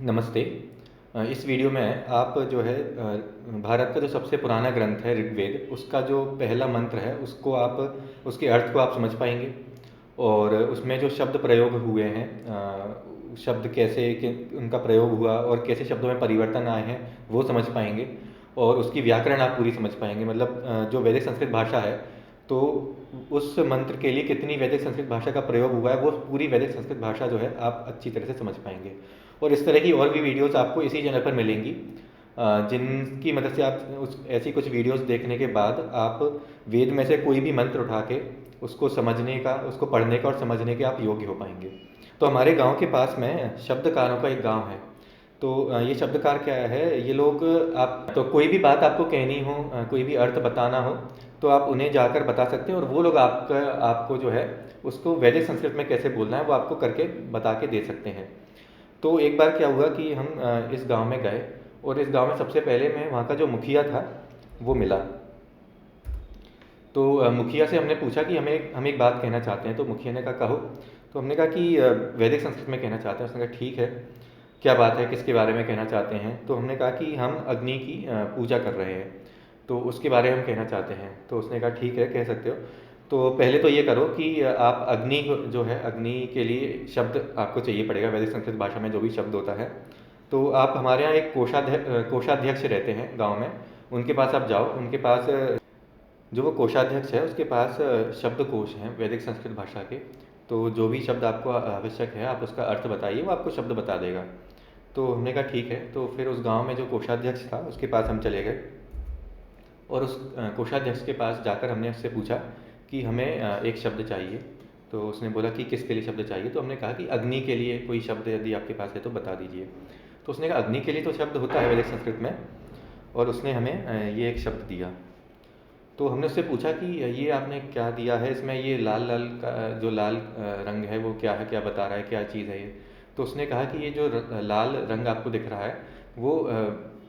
नमस्ते। इस वीडियो में आप जो है भारत का जो सबसे पुराना ग्रंथ है ऋग्वेद, उसका जो पहला मंत्र है उसको आप उसके अर्थ को आप समझ पाएंगे और उसमें जो शब्द प्रयोग हुए हैं, शब्द कैसे उनका प्रयोग हुआ और कैसे शब्दों में परिवर्तन आए हैं वो समझ पाएंगे और उसकी व्याकरण आप पूरी समझ पाएंगे। मतलब जो वैदिक संस्कृत भाषा है, तो उस मंत्र के लिए कितनी वैदिक संस्कृत भाषा का प्रयोग हुआ है वो पूरी वैदिक संस्कृत भाषा जो है आप अच्छी तरह से समझ पाएंगे। और इस तरह की और भी वीडियोस आपको इसी चैनल पर मिलेंगी, जिनकी मदद से आप उस ऐसी कुछ वीडियोस देखने के बाद आप वेद में से कोई भी मंत्र उठा के उसको समझने का, उसको पढ़ने का और समझने के आप योग्य हो पाएंगे। तो हमारे गांव के पास में शब्दकारों का एक गांव है। तो ये शब्दकार क्या है, ये लोग आप तो कोई भी बात आपको कहनी हो, कोई भी अर्थ बताना हो तो आप उन्हें जाकर बता सकते हैं और वो लोग आपको जो है उसको वैदिक संस्कृत में कैसे बोलना है वो आपको करके बता के दे सकते हैं। तो एक बार क्या हुआ कि हम इस गांव में गए और इस गांव में सबसे पहले मैं वहाँ का जो मुखिया था वो मिला। तो मुखिया से हमने पूछा कि हम एक बात कहना चाहते हैं। तो मुखिया ने कहा कहो। तो हमने कहा कि वैदिक संस्कृत में कहना चाहते हैं। उसने कहा ठीक है, क्या बात है, किसके बारे में कहना चाहते हैं। तो हमने कहा कि हम अग्नि की पूजा कर रहे हैं तो उसके बारे में हम कहना चाहते हैं। तो उसने कहा ठीक है, कह सकते हो। तो पहले तो ये करो कि आप अग्नि जो है, अग्नि के लिए शब्द आपको चाहिए पड़ेगा वैदिक संस्कृत भाषा में जो भी शब्द होता है। तो आप हमारे यहाँ एक कोषाध्यक्ष रहते हैं गांव में, उनके पास आप जाओ। उनके पास जो वो कोषाध्यक्ष है उसके पास शब्दकोश हैं वैदिक संस्कृत भाषा के। तो जो भी शब्द आपको आवश्यक है आप उसका अर्थ बताइए, वो आपको शब्द बता देगा। तो हमने कहा ठीक है। तो फिर उस गांव में जो कोषाध्यक्ष था उसके पास हम चले गए और उस कोषाध्यक्ष के पास जाकर हमने उससे पूछा कि हमें एक शब्द चाहिए। तो उसने बोला कि किसके लिए शब्द चाहिए। तो हमने कहा कि अग्नि के लिए कोई शब्द यदि आपके पास है तो बता दीजिए। तो उसने कहा अग्नि के लिए तो शब्द होता है वैदिक संस्कृत में, और उसने हमें ये एक शब्द दिया। तो हमने उससे पूछा कि ये आपने क्या दिया है, इसमें ये लाल लाल का जो लाल रंग है वो क्या है, क्या बता रहा है, क्या चीज़ है ये। तो उसने कहा कि ये जो लाल रंग आपको दिख रहा है वो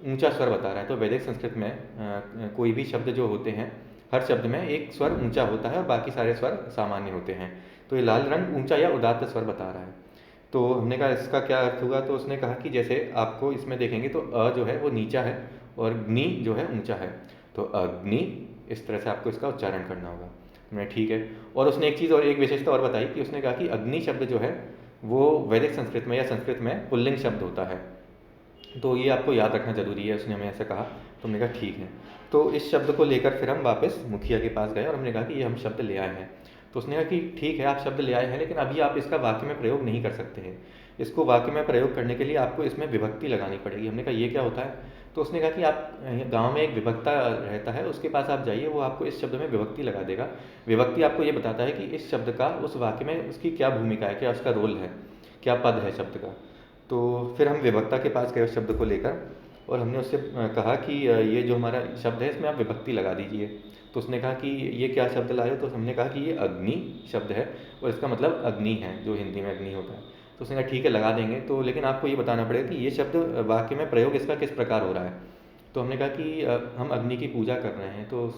ऊंचा स्वर बता रहा है। तो वैदिक संस्कृत में कोई भी शब्द जो होते हैं हर शब्द में एक स्वर ऊंचा होता है और बाकी सारे स्वर सामान्य होते हैं। तो ये लाल रंग ऊंचा या उदात्त स्वर बता रहा है। तो हमने कहा इसका क्या अर्थ हुआ। तो उसने कहा कि जैसे आपको इसमें देखेंगे तो अ जो है वो नीचा है और ग्नि जो है ऊंचा है। तो अग्नि, इस तरह से आपको इसका उच्चारण करना होगा। मैं ठीक है। और उसने एक चीज़ और एक विशेषता और बताई कि उसने कहा कि अग्नि शब्द जो है वो वैदिक संस्कृत में या संस्कृत में पुल्लिंग शब्द होता है। तो ये आपको याद रखना ज़रूरी है, उसने हमें ऐसा कहा। तो हमने कहा ठीक है। तो इस शब्द को लेकर फिर हम वापस मुखिया के पास गए और हमने कहा कि ये हम शब्द ले आए हैं। तो उसने कहा कि ठीक है, आप शब्द ले आए हैं लेकिन अभी आप इसका वाक्य में प्रयोग नहीं कर सकते हैं। इसको वाक्य में प्रयोग करने के लिए आपको इसमें विभक्ति लगानी पड़ेगी। हमने कहा ये क्या होता है। तो उसने कहा कि आप गांव में एक विभक्ता रहता है, उसके पास आप जाइए, वो आपको इस शब्द में विभक्ति लगा देगा। विभक्ति आपको ये बताता है कि इस शब्द का उस वाक्य में उसकी क्या भूमिका है, क्या उसका रोल है, क्या पद है शब्द का। तो फिर हम विभक्ता के पास गए उस शब्द को लेकर और हमने उससे कहा कि ये जो हमारा शब्द है इसमें आप विभक्ति लगा दीजिए। तो उसने कहा कि ये क्या शब्द लाए हो। तो हमने कहा कि ये अग्नि शब्द है और इसका मतलब अग्नि है, जो हिंदी में अग्नि होता है। तो उसने कहा ठीक है, लगा देंगे, तो लेकिन आपको ये बताना पड़ेगा कि ये शब्द वाक्य में प्रयोग इसका किस प्रकार हो रहा है। तो हमने कहा कि हम अग्नि की पूजा कर रहे हैं, तो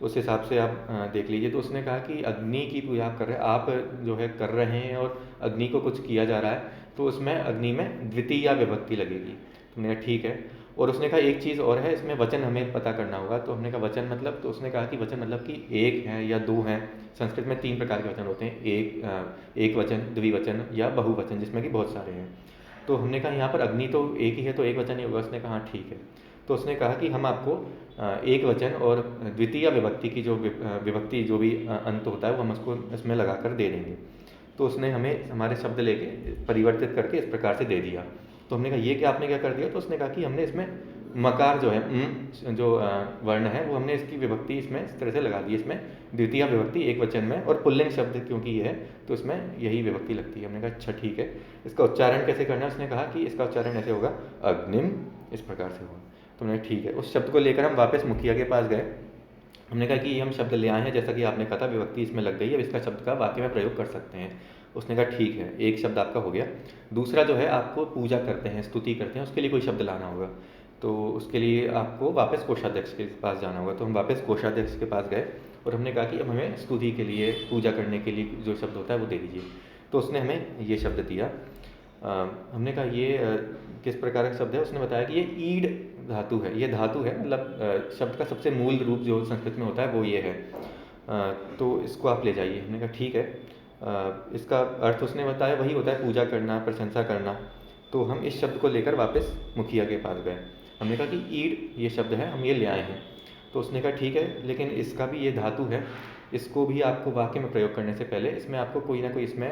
उस हिसाब से आप देख लीजिए। तो उसने कहा कि अग्नि की पूजा आप कर रहे हैं, आप जो है कर रहे हैं और अग्नि को कुछ किया जा रहा है, तो उसमें अग्नि में द्वितीया विभक्ति लगेगी। तो हमने कहा ठीक है। और उसने कहा एक चीज़ और है, इसमें वचन हमें पता करना होगा। तो हमने कहा वचन मतलब। तो उसने कहा कि वचन मतलब कि एक है या दो हैं। संस्कृत में 3 प्रकार के वचन होते हैं, एक वचन, द्विवचन या बहुवचन, जिसमें कि बहुत सारे हैं। तो हमने कहा यहाँ पर अग्नि तो एक ही है तो एक वचन ही होगा। उसने कहा हाँ ठीक है। तो उसने कहा कि हम आपको एक वचन और द्वितीय विभक्ति की जो विभक्ति जो भी अंत होता है वो हम उसको इसमें लगा कर दे देंगे। तो उसने हमें हमारे शब्द लेके परिवर्तित करके इस प्रकार से दे दिया। तो हमने कहा ये क्या, आपने क्या कर दिया। तो उसने कहा कि हमने इसमें मकार जो है जो वर्ण है वो हमने इसकी विभक्ति इसमें इस तरह से लगा दी। इसमें द्वितीय विभक्ति एक वचन में और पुल्लिंग शब्द क्योंकि ये है तो इसमें यही विभक्ति लगती है। हमने कहा अच्छा ठीक है, इसका उच्चारण कैसे करना है। उसने कहा कि इसका उच्चारण ऐसे होगा, अग्निम, इस प्रकार से होगा। तो हमने ठीक है। उस शब्द को लेकर हम वापस मुखिया के पास गए। हमने कहा कि ये हम शब्द ले आए हैं, जैसा कि आपने कहा था विभक्ति इसमें लग गई है, अब इसका शब्द का वाक्य में प्रयोग कर सकते हैं। उसने कहा ठीक है, एक शब्द आपका हो गया। दूसरा जो है आपको पूजा करते हैं, स्तुति करते हैं, उसके लिए कोई शब्द लाना होगा। तो उसके लिए आपको वापस कोषाध्यक्ष के पास जाना होगा। तो हम वापस कोषाध्यक्ष के पास गए और हमने कहा कि अब हमें स्तुति के लिए, पूजा करने के लिए जो शब्द होता है वो दे दीजिए। तो उसने हमें ये शब्द दिया। हमने कहा ये किस प्रकार का शब्द है? उसने बताया कि ये ईड धातु है, ये धातु है, मतलब शब्द का सबसे मूल रूप जो संस्कृत में होता है वो ये है। तो इसको आप ले जाइए। हमने कहा ठीक है। इसका अर्थ उसने बताया वही होता है, पूजा करना, प्रशंसा करना। तो हम इस शब्द को लेकर वापस मुखिया के पास गए। हमने कहा कि ईड ये शब्द है, हम ये ले आए हैं। तो उसने कहा ठीक है, लेकिन इसका भी ये धातु है, इसको भी आपको वाक्य में प्रयोग करने से पहले इसमें आपको कोई ना कोई इसमें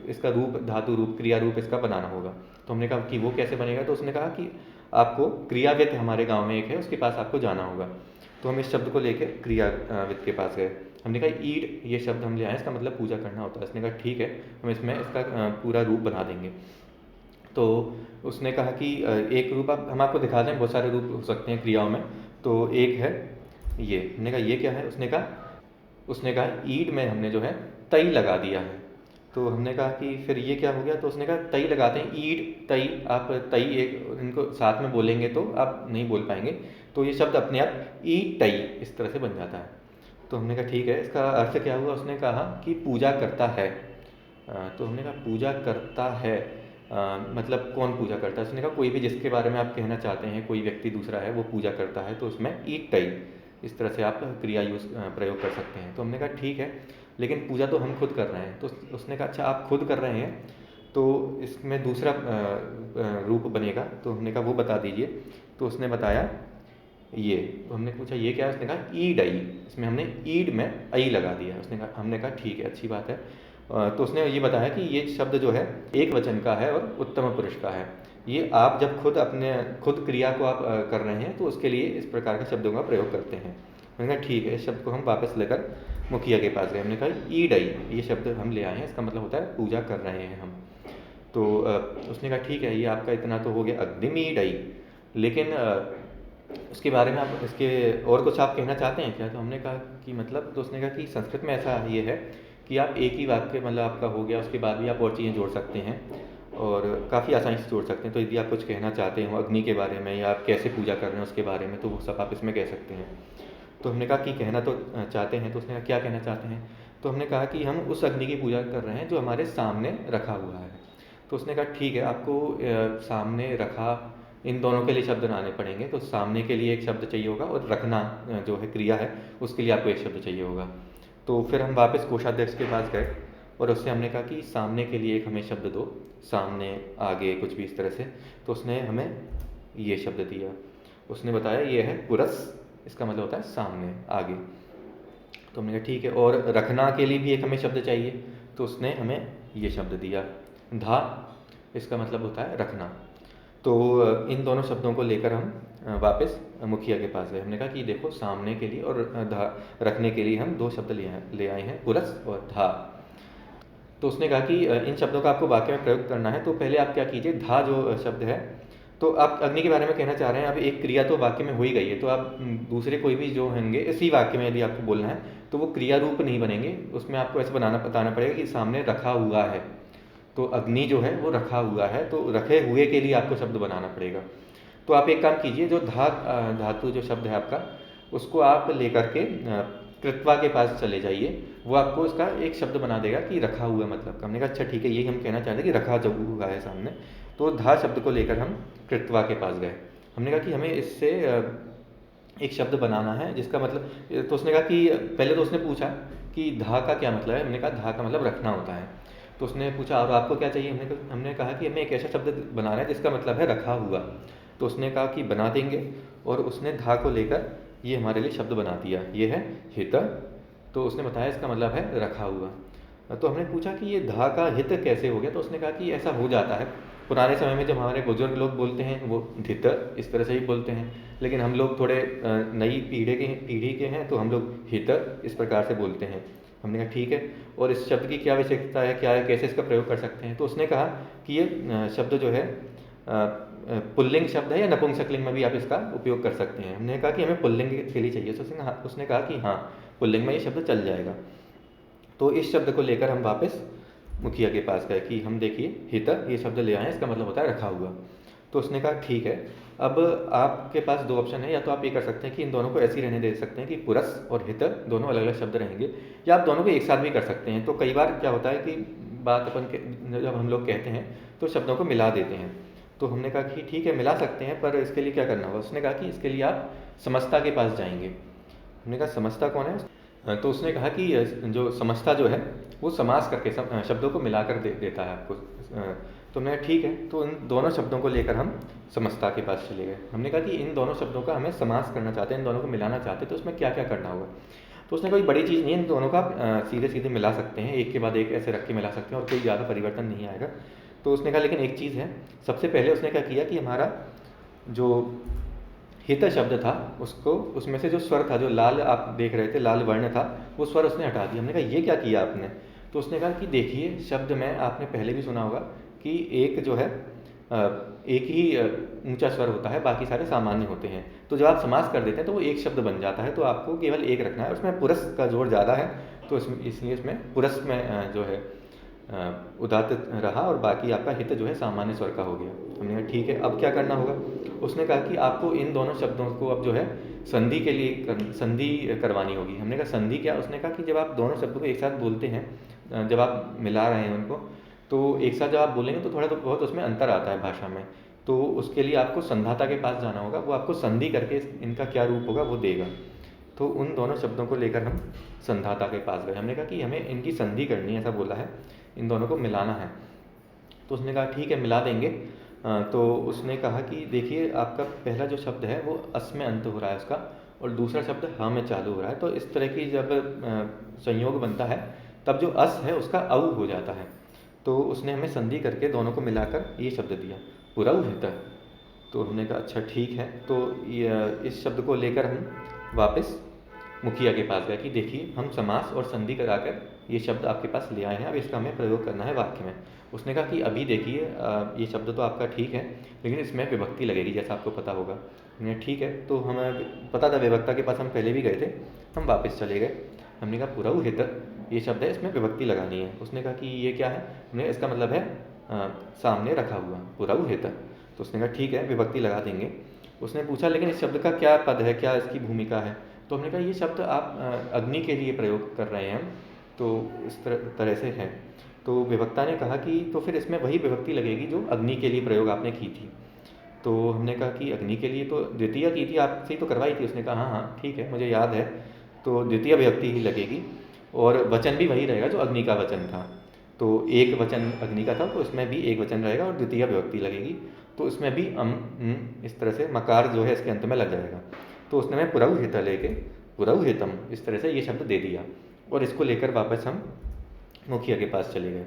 इसका रूप, धातु रूप, क्रिया रूप इसका बनाना होगा। तो हमने कहा कि वो कैसे बनेगा? तो उसने कहा कि आपको क्रियाविद, हमारे गांव में एक है, उसके पास आपको जाना होगा। तो हम इस शब्द को लेकर क्रियाविद के पास गए। हमने कहा ईड ये शब्द हम ले आए, इसका मतलब पूजा करना होता है। उसने कहा ठीक है, हम इसमें इसका पूरा रूप बना देंगे। तो उसने कहा कि एक रूप हम आपको दिखा दें, बहुत सारे रूप हो सकते हैं क्रियाओं में। तो एक है ये। हमने कहा ये क्या है? उसने कहा ईड में हमने जो है तई लगा दिया है। तो हमने कहा कि फिर ये क्या हो गया? तो उसने कहा तई लगाते हैं, ईड तई, आप तई एक इनको साथ में बोलेंगे तो आप नहीं बोल पाएंगे, तो ये शब्द अपने आप ईड तई इस तरह से बन जाता है। तो हमने कहा ठीक है, इसका अर्थ क्या हुआ? उसने कहा कि पूजा करता है। तो हमने कहा पूजा करता है, मतलब कौन पूजा करता है? उसने कहा कोई भी जिसके बारे में आप कहना चाहते हैं, कोई व्यक्ति दूसरा है वो पूजा करता है, तो उसमें ईट टई इस तरह से आप क्रिया प्रयोग कर सकते हैं। तो हमने कहा ठीक है, लेकिन पूजा तो हम खुद कर रहे हैं। तो उसने कहा अच्छा आप खुद कर रहे हैं, तो इसमें दूसरा रूप बनेगा। तो हमने कहा वो बता दीजिए। तो उसने बताया ये। तो हमने पूछा ये क्या है? उसने कहा ईड आई, इसमें हमने ईड में आई लगा दिया। हमने कहा ठीक है, अच्छी बात है। तो उसने ये बताया कि ये शब्द जो है एक वचन का है और उत्तम पुरुष का है। ये आप जब खुद क्रिया को आप कर रहे हैं तो उसके लिए इस प्रकार के शब्दों का प्रयोग करते हैं। मैंने कहा ठीक है, इस शब्द को हम वापस लेकर मुखिया के पास गए। हमने कहा ईड आई ये शब्द हम ले आए हैं, इसका मतलब होता है पूजा कर रहे हैं हम। तो उसने कहा ठीक है, ये आपका इतना तो हो गया, अग्निम ईड आई, लेकिन उसके बारे में आप इसके और कुछ आप कहना चाहते हैं क्या? तो हमने कहा कि मतलब, तो उसने कहा कि संस्कृत में ऐसा ये है कि आप एक ही वाक्य, मतलब आपका हो गया, उसके बाद भी आप और चीज़ें जोड़ सकते हैं और काफ़ी आसानी से जोड़ सकते हैं। तो यदि आप कुछ कहना चाहते हो अग्नि के बारे में या आप कैसे पूजा कर रहे हैं उसके बारे में, तो वो सब आप इसमें कह सकते हैं। तो हमने कहा कि कहना तो चाहते हैं। तो उसने कहा क्या कहना चाहते हैं? तो हमने कहा कि हम उस अग्नि की पूजा कर रहे हैं जो हमारे सामने रखा हुआ है। तो उसने कहा ठीक है, आपको सामने रखा, इन दोनों के लिए शब्द बनाने पड़ेंगे। तो सामने के लिए एक शब्द चाहिए होगा और रखना जो है क्रिया है उसके लिए आपको एक शब्द चाहिए होगा। तो फिर हम वापस कोषाध्यक्ष के पास गए और उससे हमने कहा कि सामने के लिए एक हमें शब्द दो, सामने आगे कुछ भी इस तरह से। तो उसने हमें ये शब्द दिया। उसने बताया ये है पुरस, इसका मतलब होता है सामने, आगे। तो हमने कहा ठीक है, और रखना के लिए भी एक हमें शब्द चाहिए। तो उसने हमें ये शब्द दिया, धा, इसका मतलब होता है रखना। तो इन दोनों शब्दों को लेकर हम वापस मुखिया के पास गए। हमने कहा कि देखो सामने के लिए और धा रखने के लिए हम दो शब्द ले आए हैं, पुरस और धा। तो उसने कहा कि इन शब्दों का आपको वाक्य में प्रयोग करना है। तो पहले आप क्या कीजिए, धा जो शब्द है, तो आप अग्नि के बारे में कहना चाह रहे हैं, अब एक क्रिया तो वाक्य में हो ही गई है, तो आप दूसरे कोई भी जो होंगे इसी वाक्य में यदि आपको बोलना है तो वो क्रिया रूप नहीं बनेंगे। उसमें आपको ऐसे बताना पड़ेगा कि सामने रखा हुआ है, तो अग्नि जो है वो रखा हुआ है, तो रखे हुए के लिए आपको शब्द बनाना पड़ेगा। तो आप एक काम कीजिए, जो धातु जो शब्द है आपका, उसको आप लेकर के कृत्वा के पास चले जाइए, वो आपको इसका एक शब्द बना देगा कि रखा हुआ मतलब का। हमने कहा अच्छा ठीक है, यही हम कहना चाहते हैं कि रखा जब हुआ है सामने। तो धा शब्द को लेकर हम कृत्वा के पास गए। हमने कहा कि हमें इससे एक शब्द बनाना है जिसका मतलब, तो उसने कहा कि पहले तो उसने पूछा कि धा का क्या मतलब है। हमने कहा धा का मतलब रखना होता है। तो उसने पूछा और आपको क्या चाहिए? हमने कहा कि हमें एक ऐसा शब्द बनाना है जिसका मतलब है रखा हुआ। तो उसने कहा कि बना देंगे, और उसने धा को लेकर ये हमारे लिए शब्द बना दिया, ये है हित। तो उसने बताया इसका मतलब है रखा हुआ। तो हमने पूछा कि ये धा का हित कैसे हो गया? तो उसने कहा कि ऐसा हो जाता है, पुराने समय में जब हमारे बुजुर्ग लोग बोलते हैं वो धित इस तरह से ही बोलते हैं, लेकिन हम लोग थोड़े नई पीढ़ी के हैं, तो हम लोग हित इस प्रकार से बोलते हैं। हमने कहा ठीक है, और इस शब्द की क्या विशेषता है, क्या है, कैसे इसका प्रयोग कर सकते हैं? तो उसने कहा कि ये शब्द जो है पुल्लिंग शब्द है या नपुंसकलिंग में भी आप इसका उपयोग कर सकते हैं। हमने कहा कि हमें पुल्लिंग के लिए चाहिए। तो उसने कहा कि हाँ, पुल्लिंग में ये शब्द चल जाएगा। तो इस शब्द को लेकर हम वापस मुखिया के पास गए कि हम देखिए हित ये शब्द ले आए हैं, इसका मतलब होता है रखा हुआ। तो उसने कहा ठीक है, अब आपके पास दो ऑप्शन है, या तो आप ये कर सकते हैं कि इन दोनों को ऐसे ही रहने दे सकते हैं कि पुरस और हित दोनों अलग अलग शब्द रहेंगे, या आप दोनों को एक साथ भी कर सकते हैं। तो कई बार क्या होता है कि बात जब हम लोग कहते हैं तो शब्दों को मिला देते हैं। तो हमने कहा कि ठीक है मिला सकते हैं, पर इसके लिए क्या करना होगा। उसने कहा कि इसके लिए आप समस्ता के पास जाएंगे। हमने कहा समस्ता कौन है। तो उसने कहा कि जो समस्ता जो है वो समास करके शब्दों को मिलाकर देता है आपको। तो हमने कहा ठीक है, तो इन दोनों शब्दों को लेकर हम समस्ता के पास चले गए। हमने कहा कि इन दोनों शब्दों का हमें समास करना चाहते हैं, इन दोनों को मिलाना चाहते हैं, तो उसमें क्या क्या करना होगा। तो उसने कोई बड़ी चीज़ नहीं है, इन दोनों का आप सीधे सीधे मिला सकते हैं, एक के बाद एक ऐसे रख के मिला सकते हैं और कोई ज़्यादा परिवर्तन नहीं आएगा। तो उसने कहा लेकिन एक चीज़ है। सबसे पहले उसने क्या किया कि हमारा जो हित शब्द था उसको, उसमें से जो स्वर था, जो लाल आप देख रहे थे लाल वर्ण था, वो स्वर उसने हटा दिया। हमने कहा ये क्या किया आपने। तो उसने कहा कि देखिए शब्द में आपने पहले भी सुना होगा कि एक जो है एक ही ऊंचा स्वर होता है, बाकी सारे सामान्य होते हैं। तो जब आप समास कर देते हैं तो वो एक शब्द बन जाता है, तो आपको केवल एक रखना है। उसमें पुरस का जोर ज़्यादा है, तो इसलिए इसमें पुरस में जो है उदात्त रहा और बाकी आपका हित जो है सामान्य स्वर का हो गया। हमने कहा ठीक है, अब क्या करना होगा। उसने कहा कि आपको इन दोनों शब्दों को अब जो है संधि के लिए संधि करवानी होगी। हमने कहा संधि क्या। उसने कहा कि जब आप दोनों शब्दों को एक साथ बोलते हैं, जब आप मिला रहे हैं उनको, तो एक साथ जब आप बोलेंगे तो थोड़ा तो बहुत उसमें अंतर आता है भाषा में। तो उसके लिए आपको संधाता के पास जाना होगा, वो आपको संधि करके इनका क्या रूप होगा वो देगा। तो उन दोनों शब्दों को लेकर हम संधाता के पास गए। हमने कहा कि हमें इनकी संधि करनी है, ऐसा बोला है, इन दोनों को मिलाना है। तो उसने कहा ठीक है मिला देंगे। तो उसने कहा कि देखिए आपका पहला जो शब्द है वो अस में अंत हो रहा है उसका, और दूसरा शब्द ह में चालू हो रहा है। तो इस तरह की जब संयोग बनता है तब जो अस है उसका औ हो जाता है। तो उसने हमें संधि करके दोनों को मिलाकर ये शब्द दिया, पुरौ हित। तो हमने कहा अच्छा ठीक है। तो इस शब्द को लेकर हम वापस मुखिया के पास गए कि देखिए हम समास और संधि कराकर ये शब्द आपके पास ले आए हैं, अब इसका हमें प्रयोग करना है वाक्य में। उसने कहा कि अभी देखिए ये शब्द तो आपका ठीक है, लेकिन इसमें विभक्ति लगेगी, जैसा आपको पता होगा। हमने ठीक है, तो हमें पता था विभक्ता के पास हम पहले भी गए थे। हम वापस चले गए। हमने कहा पुरौ हित ये शब्द है, इसमें विभक्ति लगानी है। उसने कहा कि ये क्या है। हमने इसका मतलब है सामने रखा हुआ, पुरौ हित। तो उसने कहा ठीक है विभक्ति लगा देंगे। उसने पूछा लेकिन इस शब्द का क्या पद है, क्या इसकी भूमिका है। तो हमने कहा ये शब्द आप अग्नि के लिए प्रयोग कर रहे हैं हम, तो इस तरह से है। तो विभक्ता ने कहा कि तो फिर इसमें वही विभक्ति लगेगी जो अग्नि के लिए प्रयोग आपने की थी। तो हमने कहा कि अग्नि के लिए तो द्वितीय की थी, आपसे ही तो करवाई थी। उसने कहा हाँ हाँ ठीक है मुझे याद है, तो द्वितीय विभक्ति ही लगेगी और वचन भी वही रहेगा जो अग्नि का वचन था। तो एक वचन अग्नि का था तो इसमें भी एक वचन रहेगा और द्वितीय विभक्ति लगेगी। तो इसमें भी इस तरह से मकार जो है इसके अंत में लग जाएगा। तो उसने हमें पुरौ हित लेके पुरौ हितम इस तरह से ये शब्द दे दिया, और इसको लेकर वापस हम मुखिया के पास चले गए।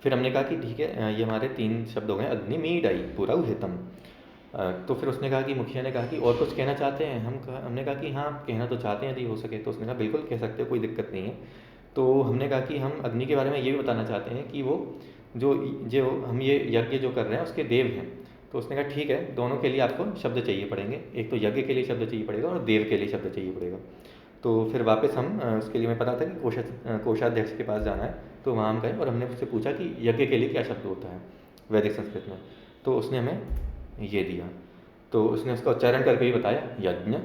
फिर हमने कहा कि ठीक है ये हमारे 3 शब्द हो गए, अग्नि मीड आई पुरौ हितम। तो फिर उसने कहा कि मुखिया ने कहा कि और कुछ कहना चाहते हैं। हमने कहा कि हाँ कहना तो चाहते हैं यदि हो सके। तो उसने कहा बिल्कुल कह सकते हो, कोई दिक्कत नहीं है। तो हमने कहा कि हम अग्नि के बारे में ये भी बताना चाहते हैं कि वो जो जो हम ये यज्ञ जो कर रहे हैं उसके देव हैं। तो उसने कहा ठीक है दोनों के लिए आपको शब्द चाहिए पड़ेंगे, एक तो यज्ञ के लिए शब्द चाहिए पड़ेगा और देव के लिए शब्द चाहिए पड़ेगा। तो फिर वापस हम उसके लिए हमें पता था कि कोषाध्यक्ष के पास जाना है। तो वहाँ हम गए और हमने उससे पूछा कि यज्ञ के लिए क्या शब्द होता है वैदिक संस्कृत में। तो उसने हमें ये दिया। तो उसने उसका उच्चारण करके ही बताया यज्ञ,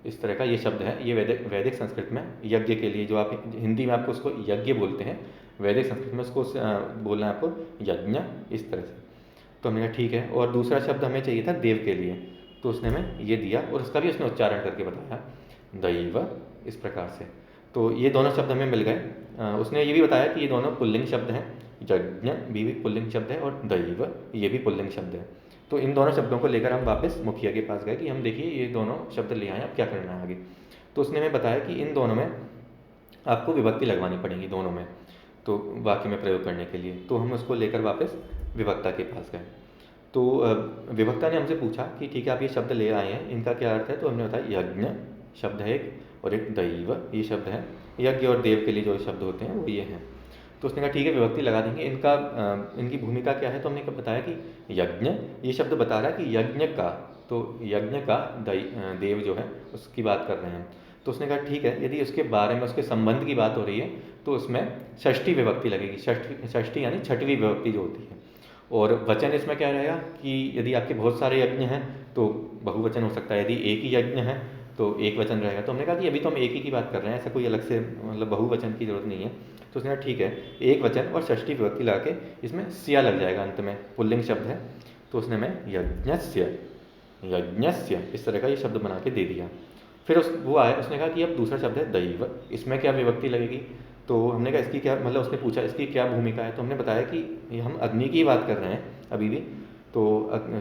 इस तरह का ये शब्द है। ये वैदिक संस्कृत में यज्ञ के लिए, जो आप हिंदी में आपको उसको यज्ञ बोलते हैं, वैदिक संस्कृत में उसको बोलना है आपको यज्ञ, इस तरह से। तो हमने कहा ठीक है। और दूसरा शब्द हमें चाहिए था देव के लिए। तो उसने हमें ये दिया और उसका भी उसने उच्चारण करके बताया दैव, इस प्रकार से। तो ये दोनों शब्द हमें मिल गए। उसने ये भी बताया कि ये दोनों पुल्लिंग शब्द हैं, यज्ञ भी पुल्लिंग शब्द है और दैव ये भी पुल्लिंग शब्द है। तो इन दोनों शब्दों को लेकर हम वापस मुखिया के पास गए कि हम देखिए ये दोनों शब्द ले आए, अब क्या करना है आगे। तो उसने हमें बताया कि इन दोनों में आपको विभक्ति लगवानी पड़ेगी दोनों में, तो वाक्य में प्रयोग करने के लिए। तो हम उसको लेकर वापस विभक्ता के पास गए। तो विभक्ता ने हमसे पूछा कि ठीक है आप ये शब्द ले आए हैं, इनका क्या अर्थ है। तो हमने बताया यज्ञ शब्द है एक, और एक दैव ये शब्द है। यज्ञ और देव के लिए जो शब्द होते हैं वो ये हैं। तो उसने कहा ठीक है विभक्ति लगा देंगे, इनका इनकी भूमिका क्या है। तो हमने बताया कि यज्ञ ये शब्द बता रहा है कि यज्ञ का, तो यज्ञ का देव जो है उसकी बात कर रहे हैं। तो उसने कहा ठीक है यदि उसके बारे में उसके संबंध की बात हो रही है तो उसमें षष्ठी विभक्ति लगेगी। षष्ठी यानी छठवीं विभक्ति जो होती है। और वचन इसमें क्या रहेगा कि यदि आपके बहुत सारे यज्ञ हैं तो बहुवचन हो सकता है, यदि एक ही यज्ञ है तो एक वचन रहेगा। तो हमने कहा कि अभी तो हम एक ही की बात कर रहे हैं, ऐसा कोई अलग से मतलब बहुवचन की जरूरत नहीं है। तो उसने कहा ठीक है, एक वचन और षष्ठी विभक्ति लगा के इसमें स्या लग जाएगा अंत में, पुल्लिंग शब्द है। तो उसने हमें यज्ञस्य यज्ञस्य इस तरह का ये शब्द बना के दे दिया। फिर वो आया, उसने कहा कि अब दूसरा शब्द है दैव, इसमें क्या विभक्ति लगेगी। तो हमने कहा इसकी क्या मतलब, उसने पूछा इसकी क्या भूमिका है। तो हमने बताया कि हम अग्नि की बात कर रहे हैं अभी भी। तो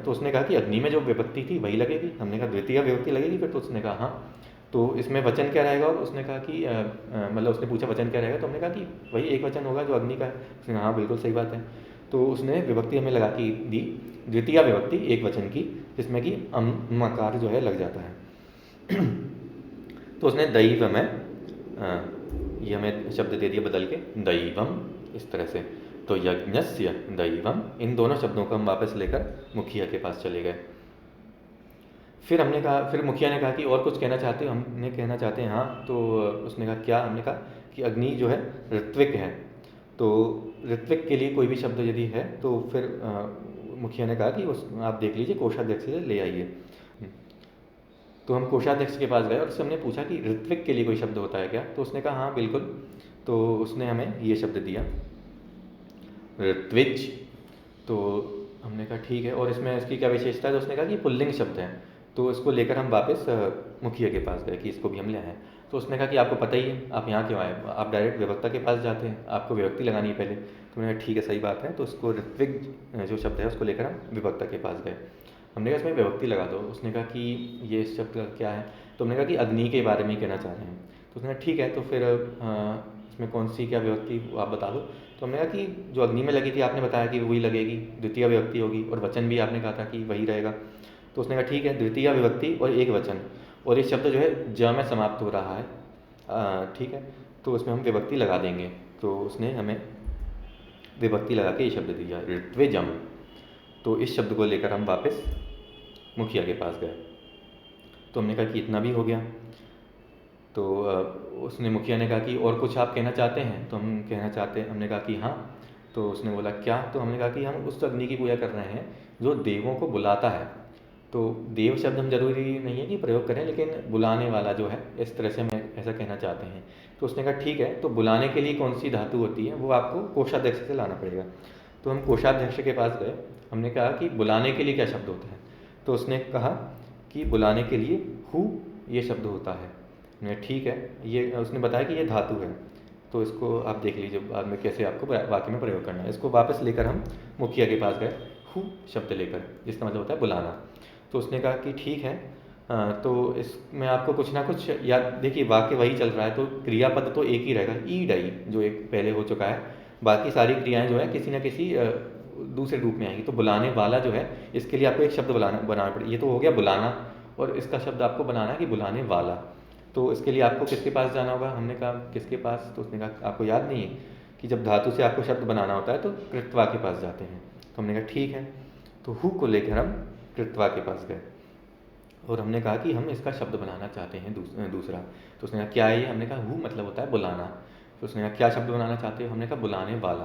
उसने कहा कि अग्नि में जो विभक्ति थी वही लगेगी। हमने कहा द्वितीय विभक्ति लगेगी फिर। तो उसने कहा हाँ। तो इसमें वचन क्या रहेगा, और उसने कहा कि मतलब उसने पूछा वचन क्या रहेगा। तो हमने कहा कि वही एक वचन होगा जो अग्नि का है। उसने कहा हाँ बिल्कुल सही बात है। तो उसने विभक्ति हमें लगा की दी, द्वितीय विभक्ति एक वचन की, जिसमें कि मकार जो है लग जाता है। तो उसने दैव में ये हमें शब्द दे दिया बदल के, दैवम, इस तरह से। तो यज्ञस्य दैवम, इन दोनों शब्दों को हम वापस लेकर मुखिया के पास चले गए। फिर हमने कहा, फिर मुखिया ने कहा कि और कुछ कहना चाहते हो। हमने कहना चाहते हैं हाँ। तो उसने कहा क्या। हमने कहा कि अग्नि जो है ऋत्विक है, तो ऋत्विक के लिए कोई भी शब्द यदि है तो फिर मुखिया ने कहा कि उस आप देख लीजिए, कोषाध्यक्ष से ले आइए। तो हम कोषाध्यक्ष के पास गए और उससे हमने पूछा कि ऋत्विक के लिए कोई शब्द होता है क्या। तो उसने कहा हाँ बिल्कुल। तो उसने हमें ये शब्द दिया, ऋत्विज। तो हमने कहा ठीक है, और इसमें इसकी क्या विशेषता है। तो उसने कहा कि पुल्लिंग शब्द है। तो इसको लेकर हम वापस मुखिया के पास गए कि इसको भी हम ले आए। तो उसने कहा कि आपको पता ही है, आप यहाँ क्यों आए, आप डायरेक्ट विभक्ता के पास जाते हैं, आपको विभक्ति लगानी है पहले। तो मैंने कहा ठीक है सही बात है। तो उसको ऋत्विक जो शब्द है उसको लेकर हम विभक्ता के पास गए। हमने कहा इसमें विभक्ति लगा दो। उसने कहा कि ये इस शब्द का क्या है। तो हमने कहा कि अग्नि के बारे में ही कहना चाह रहे हैं। तो उसने कहा ठीक है, तो फिर इसमें कौन सी क्या विभक्ति आप बता दो। तो हमने कहा कि जो अग्नि में लगी थी आपने बताया कि वही लगेगी, द्वितीय विभक्ति होगी, और वचन भी आपने कहा था कि वही रहेगा। तो उसने कहा ठीक है, द्वितीय विभक्ति और एक वचन, और ये शब्द जो है ज में समाप्त हो रहा है, ठीक है, तो उसमें हम विभक्ति लगा देंगे। तो उसने हमें विभक्ति लगा के ये शब्द दिया, ऋत्विजम। तो इस शब्द को लेकर हम वापस मुखिया के पास गए। तो हमने कहा कि इतना भी हो गया। तो उसने मुखिया ने कहा कि और कुछ आप कहना चाहते हैं। तो हम कहना चाहते हैं, हमने कहा कि हाँ। तो उसने बोला क्या। तो हमने कहा कि हम उस अग्नि की पूजा कर रहे हैं जो देवों को बुलाता है। तो देव शब्द हम जरूरी नहीं है कि प्रयोग करें, लेकिन बुलाने वाला जो है, इस तरह से हम ऐसा कहना चाहते हैं। तो उसने कहा ठीक है, तो बुलाने के लिए कौन सी धातु होती है वो आपको कोषाध्यक्ष से लाना पड़ेगा। तो हम कोषाध्यक्ष के पास गए। हमने कहा कि बुलाने के लिए क्या शब्द होता है। तो उसने कहा कि बुलाने के लिए हु ये शब्द होता है। मैंने ठीक है, ये उसने बताया कि ये धातु है। तो इसको आप देख लीजिए बाद में कैसे आपको वाक्य में प्रयोग करना है। इसको वापस लेकर हम मुखिया के पास गए, हु शब्द लेकर, जिसका मतलब होता है बुलाना। तो उसने कहा कि ठीक है, तो इसमें आपको कुछ ना कुछ याद, देखिए वाक्य वही चल रहा है तो क्रियापद तो एक ही रहेगा, ई डाई जो एक पहले हो चुका है। बाकी सारी क्रियाएं जो है किसी न किसी दूसरे रूप में आएंगी। तो बुलाने वाला जो है, इसके लिए आपको एक शब्द बनाना पड़ेगा। ये तो हो गया बुलाना, और इसका शब्द आपको बनाना है कि बुलाने वाला। तो इसके लिए आपको किसके पास जाना होगा। हमने कहा किसके पास। तो उसने कहा आपको याद नहीं है कि जब धातु से आपको शब्द बनाना होता है तो कृत्वा के पास जाते हैं। तो हमने कहा ठीक है। तो हु को लेकर हम कृत्वा के पास गए और हमने कहा कि हम इसका शब्द बनाना चाहते हैं दूसरा। तो उसने कहा क्या है ये। हमने कहा हु मतलब होता है बुलाना। तो उसने कहा क्या शब्द बनाना चाहते हो। हमने कहा बुलाने वाला।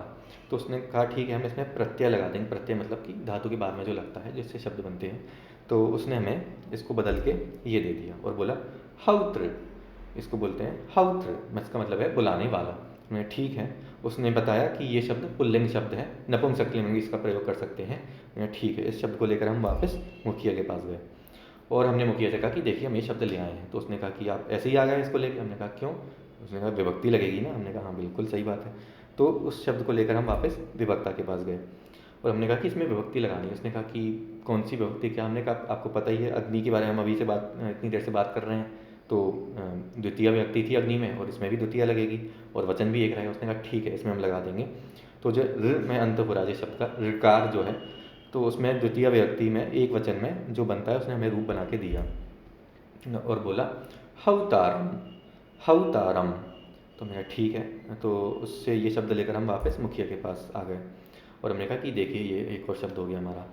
तो उसने कहा ठीक है, हम इसमें प्रत्यय लगा देंगे। प्रत्यय मतलब कि धातु के बाद में जो लगता है जिससे शब्द बनते हैं। तो उसने हमें इसको बदल के ये दे दिया और बोला हौत्र, इसको बोलते हैं हौत्र, इसका मतलब है बुलाने वाला। मैंने ठीक है। उसने बताया कि ये शब्द पुल्लिंग शब्द है, नपुंसकलिंग में इसका प्रयोग कर सकते हैं। मैंने ठीक है। इस शब्द को लेकर हम वापस मुखिया के पास गए और हमने मुखिया से कहा कि देखिए हम ये शब्द ले आए हैं। तो उसने कहा कि आप ऐसे ही आ गए इसको लेकर। हमने कहा क्यों। उसने कहा विभक्ति लगेगी ना। हमने कहा हाँ बिल्कुल सही बात है। तो उस शब्द को लेकर हम वापस विभक्ता के पास गए और हमने कहा कि इसमें विभक्ति लगानी है। उसने कहा कि कौन सी विभक्ति क्या। हमने कहा आपको पता ही है अग्नि के बारे में हम अभी से इतनी देर से बात कर रहे हैं। तो द्वितीय विभक्ति थी अग्नि में और इसमें भी द्वितीय लगेगी और वचन भी एक रहेगा। उसने कहा ठीक है, इसमें हम लगा देंगे। तो जो ऋ में अंत हो रहा है शब्द का, ऋकार जो है, तो उसमें द्वितीय विभक्ति में एक वचन में जो बनता है उसने हमें रूप बना के दिया और बोला हौतारम, हौतारम। तो मैंने ठीक है। तो उससे ये शब्द लेकर हम वापस मुखिया के पास आ गए और हमने कहा कि देखिए ये एक और शब्द हो गया हमारा।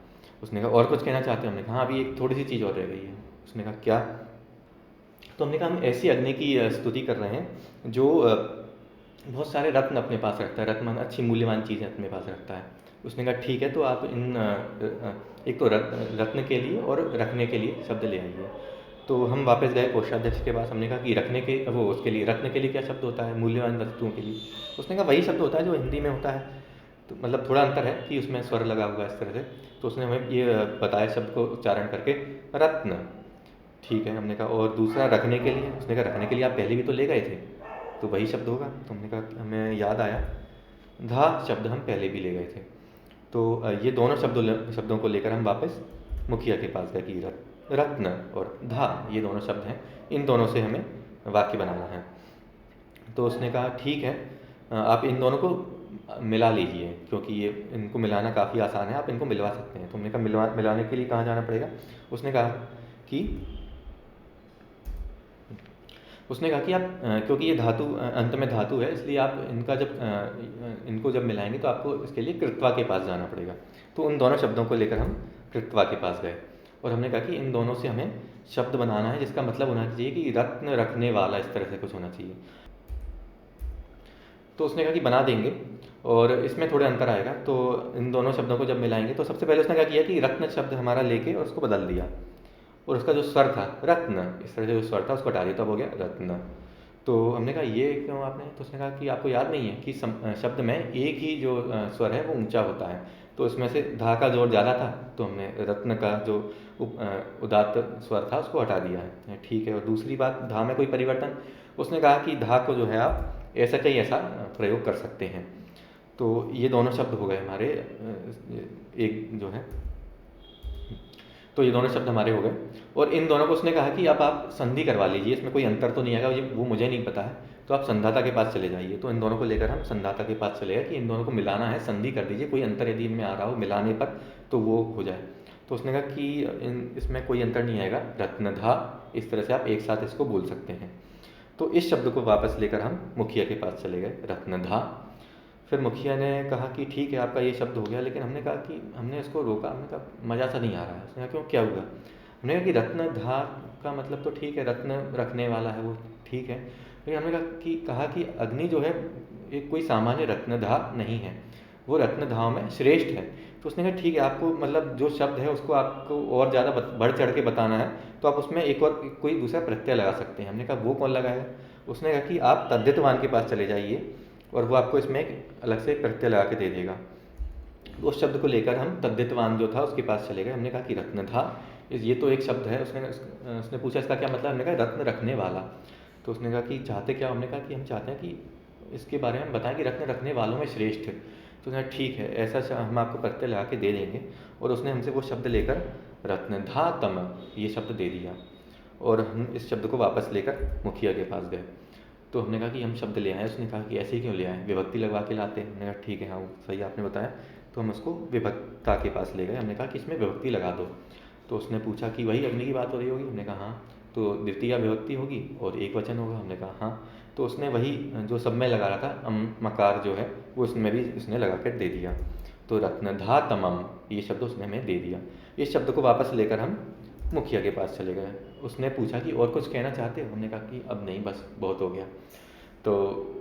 उसने कहा और कुछ कहना चाहते हैं। हमने कहा हाँ अभी एक थोड़ी सी चीज़ और रह गई है। उसने कहा क्या। तो हमने कहा हम ऐसी अग्नि की स्तुति कर रहे हैं जो बहुत सारे रत्न अपने पास रखता है, रत्न अच्छी मूल्यवान चीज़ें अपने पास रखता है। उसने कहा ठीक है, तो आप इन एक तो रत्न के लिए और रखने के लिए शब्द ले आइए। तो हम वापस गए कोषाध्यक्ष के पास, हमने कहा कि रखने के वो उसके लिए रत्न के लिए क्या शब्द होता है, मूल्यवान वस्तुओं के लिए। उसने कहा वही शब्द होता है जो हिंदी में होता है, तो मतलब थोड़ा अंतर है कि उसमें स्वर लगा हुआ है इस तरह से। तो उसने हमें ये बताया शब्द को उच्चारण करके, रत्न। ठीक है, हमने कहा और दूसरा रखने के लिए, उसने कहा रखने के लिए आप पहले भी तो ले गए थे, तो वही शब्द होगा। तो हमने कहा, हमें याद आया धा शब्द हम पहले भी ले गए थे। तो ये दोनों शब्दों को लेकर हम वापस मुखिया के पास गए कि रत्न और धा ये दोनों शब्द हैं, इन दोनों से हमें वाक्य बनाना है। तो उसने कहा ठीक है, आप इन दोनों को मिला लीजिए, क्योंकि ये इनको मिलाना काफ़ी आसान है, आप इनको मिलवा सकते हैं। तो हमने कहा मिलाने के लिए कहाँ जाना पड़ेगा। उसने कहा कि आप क्योंकि ये धातु अंत में धातु है, इसलिए आप इनका जब इनको जब मिलाएंगे तो आपको इसके लिए कृत्वा के पास जाना पड़ेगा। तो उन दोनों शब्दों को लेकर हम कृत्वा के पास गए और हमने कहा कि इन दोनों से हमें शब्द बनाना है जिसका मतलब होना चाहिए कि रत्न रखने वाला, इस तरह से कुछ होना चाहिए। तो उसने कहा कि बना देंगे और इसमें थोड़े अंतर आएगा। तो इन दोनों शब्दों को जब मिलाएंगे तो सबसे पहले उसने क्या किया कि रत्न शब्द हमारा लेके और उसको बदल दिया, और उसका जो स्वर था रत्न, इस तरह से जो स्वर था उसको हटा दिया, तब हो गया रत्न। तो हमने कहा ये क्यों आपने, तो उसने कहा कि आपको याद नहीं है कि शब्द में एक ही जो स्वर है वो ऊंचा होता है, तो इसमें से धा का जोर ज़्यादा था, तो हमने रत्न का जो उदात्त स्वर था उसको हटा दिया है। ठीक है, और दूसरी बात धा में कोई परिवर्तन, उसने कहा कि धा को जो है आप ऐसा कहीं ऐसा प्रयोग कर सकते हैं। तो ये दोनों शब्द हो गए हमारे एक जो है, तो ये दोनों शब्द हमारे हो गए। और इन दोनों को उसने कहा कि अब आप संधि करवा लीजिए, इसमें कोई अंतर तो नहीं आएगा, ये वो मुझे नहीं पता है, तो आप संधाता के पास चले जाइए। तो इन दोनों को लेकर हम संधाता के पास चले गए कि इन दोनों को मिलाना है, संधि कर दीजिए, कोई अंतर यदि इनमें आ रहा हो मिलाने पर तो वो हो जाए। तो उसने कहा कि इसमें कोई अंतर नहीं आएगा, रत्नधा, इस तरह से आप एक साथ इसको बोल सकते हैं। तो इस शब्द को वापस लेकर हम मुखिया के पास चले गए, रत्नधा। फिर मुखिया ने कहा कि ठीक है आपका ये शब्द हो गया, लेकिन हमने कहा कि हमने इसको रोका, हमने कहा मज़ा सा नहीं आ रहा है। उसने कहा क्यों, क्या हुआ। हमने कहा कि रत्न धा का मतलब तो ठीक है, रत्न रखने वाला है वो ठीक है, लेकिन हमने कहा कि अग्नि जो है एक कोई सामान्य रत्नधा नहीं है, वो रत्नधाओं में श्रेष्ठ है। तो उसने कहा ठीक है, आपको मतलब जो शब्द है उसको आपको और ज़्यादा बढ़ चढ़ के बताना है, तो आप उसमें एक और कोई दूसरा प्रत्यय लगा सकते हैं। हमने कहा वो कौन लगाएगा। उसने कहा कि आप तद्धितवान के पास चले जाइए और वो आपको इसमें एक अलग से प्रत्यय लगा के दे देगा। उस शब्द को लेकर हम तद्धितवान जो था उसके पास चले गए। हमने कहा कि रत्न था, ये तो एक शब्द है। उसने पूछा इसका क्या मतलब, हमने कहा रत्न रखने वाला। तो उसने कहा कि चाहते क्या, हमने कहा कि हम चाहते हैं कि इसके बारे में बताएं कि रत्न रखने वालों में श्रेष्ठ है। तो उसने ठीक है, ऐसा हम आपको प्रत्यय लगा के दे देंगे। और उसने हमसे वो शब्द लेकर रत्नधातम ये शब्द दे दिया, और हम इस शब्द को वापस लेकर मुखिया के पास गए। तो हमने कहा कि हम शब्द ले आए। उसने कहा कि ऐसे ही क्यों ले आए, विभक्ति लगवा के लाते। हमने कहा ठीक है, हाँ सही आपने बताया। तो हम उसको विभक्ता के पास ले गए, हमने कहा कि इसमें विभक्ति लगा दो। तो उसने पूछा कि वही अग्नि की बात हो रही होगी। हमने कहा हाँ। तो द्वितीय विभक्ति होगी और एक वचन होगा। हमने कहा हाँ। तो उसने वही जो सब में लगा रहा था मकार जो है वो उसमें भी उसने लगा कर दे दिया। तो रत्नधातमम ये शब्द उसने हमें दे दिया। इस शब्द को वापस लेकर हम मुखिया के पास चले गए। उसने पूछा कि और कुछ कहना चाहते हो। हमने कहा कि अब नहीं, बस बहुत हो गया। तो